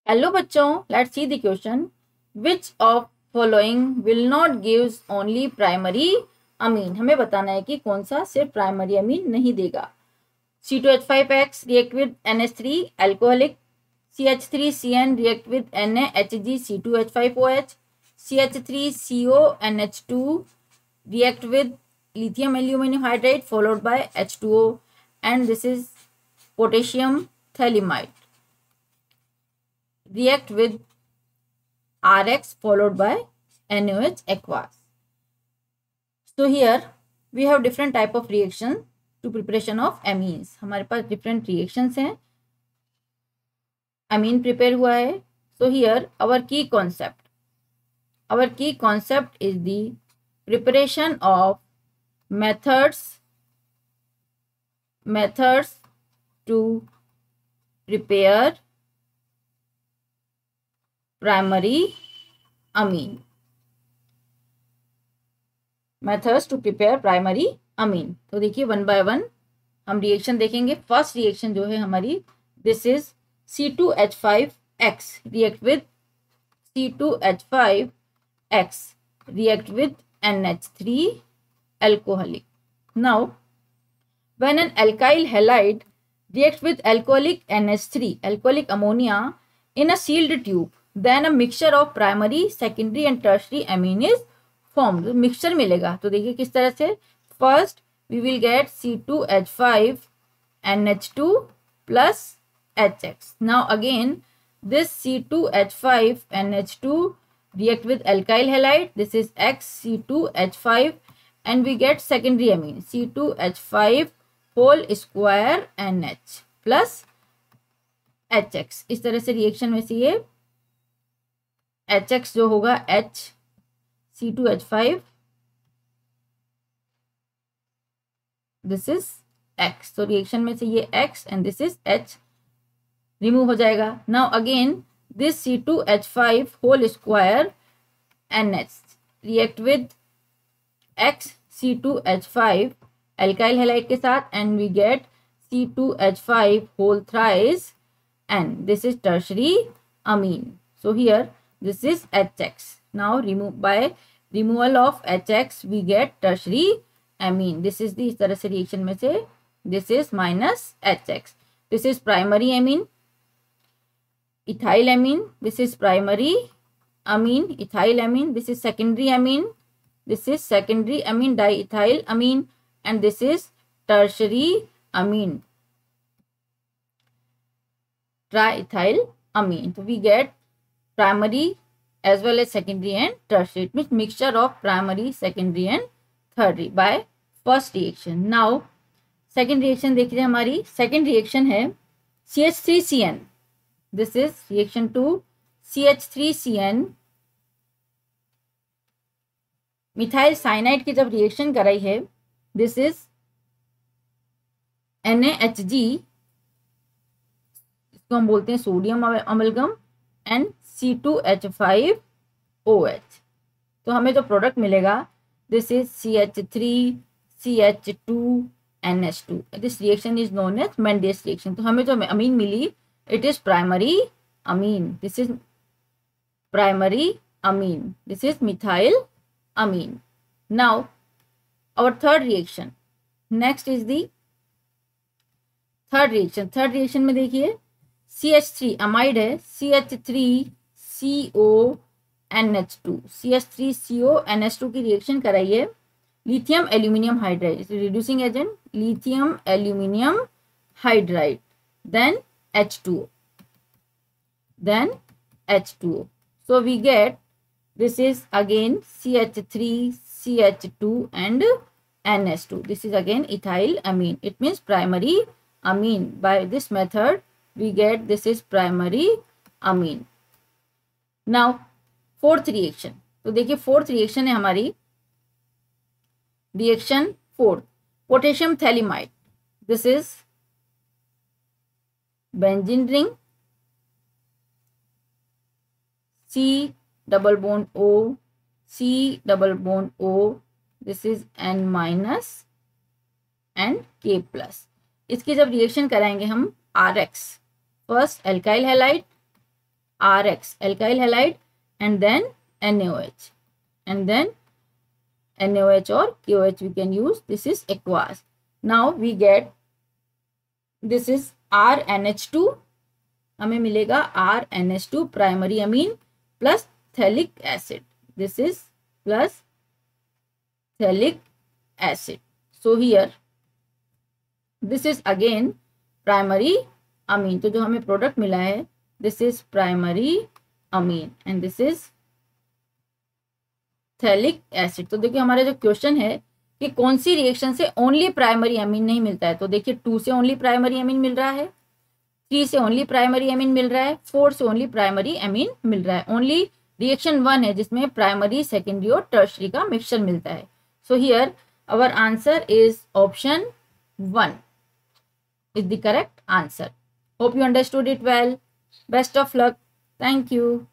Hello बच्चों, let's see the question. Which of following will not gives only primary amine. हमें बताना है कि कौन सा सिर्फ प्राइमरी अमीन नहीं देगा. C2H5X react with NH3 alcoholic. CH3CN react with NaHg C2H5OH. CH3CONH2 react with lithium aluminum hydride followed by H2O, and this is potassium thalamide react with Rx followed by NaOH aqueous. So here we have different type of reaction to preparation of amines. हमारे पास different reactions हैं. amine prepare हुआ है. So here our key concept is the preparation of methods to prepare primary amine. Methods to prepare primary amine. तो देखिए one by one हम reaction देखेंगे. First reaction जो है हमारी, this is C2H5X react with C2H5X react with NH3 alcoholic. Now when an alkyl halide reacts with alcoholic NH3 alcoholic ammonia in a sealed tube, then a mixture of primary, secondary and tertiary amine is formed. Mixture मिलेगा. तो देखिए किस तरह से. First we will get C2H5NH2 plus HX. Now again this C2H5NH2 react with alkyl halide. This is XC2H5 and we get secondary amine C2H5 whole square NH plus HX. इस तरह से reaction में से ये HX जो होगा H C2H5, this is X. तो reaction में से ये X and this is H remove हो जाएगा. Now again this C2H5 whole square NH react with X C2H5 alkyl halide के साथ and we get C2H5 whole thrice and this is tertiary amine. So here this is HX. Now by removal of HX we get tertiary amine. This is the इस तरह से reaction में से this is minus HX. This is primary amine ethyl amine. This is primary amine ethyl amine. This is secondary amine. This is secondary amine diethyl amine and this is tertiary amine triethyl amine. So we get primary as well as secondary and tertiary. It means mixture of primary, secondary and tertiary by first reaction. Now second reaction देखिए हमारी. second reaction है CH3CN. This is reaction to CH3CN. Methyl cyanide की जब reaction कराई है, this is NaHg, इसको हम बोलते हैं सोडियम अमलगम एंड C2H5OH. तो हमें जो प्रोडक्ट मिलेगा this is CH3CH2NH2. This reaction is known as Mendius reaction. तो हमें जो अमीन मिली it is primary amine. This is primary amine. This is methyl amine. Now our third reaction. Next is the third reaction. Third reaction में देखिए CH3 amide है CH3CONH2. CH3CONH2 की reaction कराइए lithium aluminium hydride reducing agent lithium aluminium hydride then H2O. So we get this is again CH3 CH2 and NH2. This is again ethyl amine. It means primary amine. By this method we get this is primary amine. Now fourth reaction. तो देखिए fourth reaction है हमारी reaction fourth potassium thalamide. This is benzene ring C double bond O C double bond O. This is N minus and K plus. इसकी जब reaction कराएंगे हम RX, first alkyl halide RX, alkyl halide, and then NaOH, and then NaOH or KOH we can use. This is aqueous. Now we get, this is RNH2, हमें मिलेगा RNH2 primary amine plus phthalic acid. This is plus phthalic acid. So here this is again primary amine. तो जो हमें product मिला है, this is primary Amin and this is phthalic acid. तो देखिए हमारा जो क्वेश्चन है कि कौन सी रिएक्शन से ओनली प्राइमरी अमीन नहीं मिलता है. तो देखिए 2 से ओनली प्राइमरी अमीन मिल रहा है, 3 से ओनली प्राइमरी अमीन मिल रहा है, 4 से ओनली प्राइमरी अमीन मिल रहा है. ओनली रिएक्शन 1 है जिसमें प्राइमरी, सेकेंडरी और टर्शरी का मिक्सचर मिलता है. So here our answer is option 1 is the correct answer. Hope you understood it well. Best of luck. Thank you.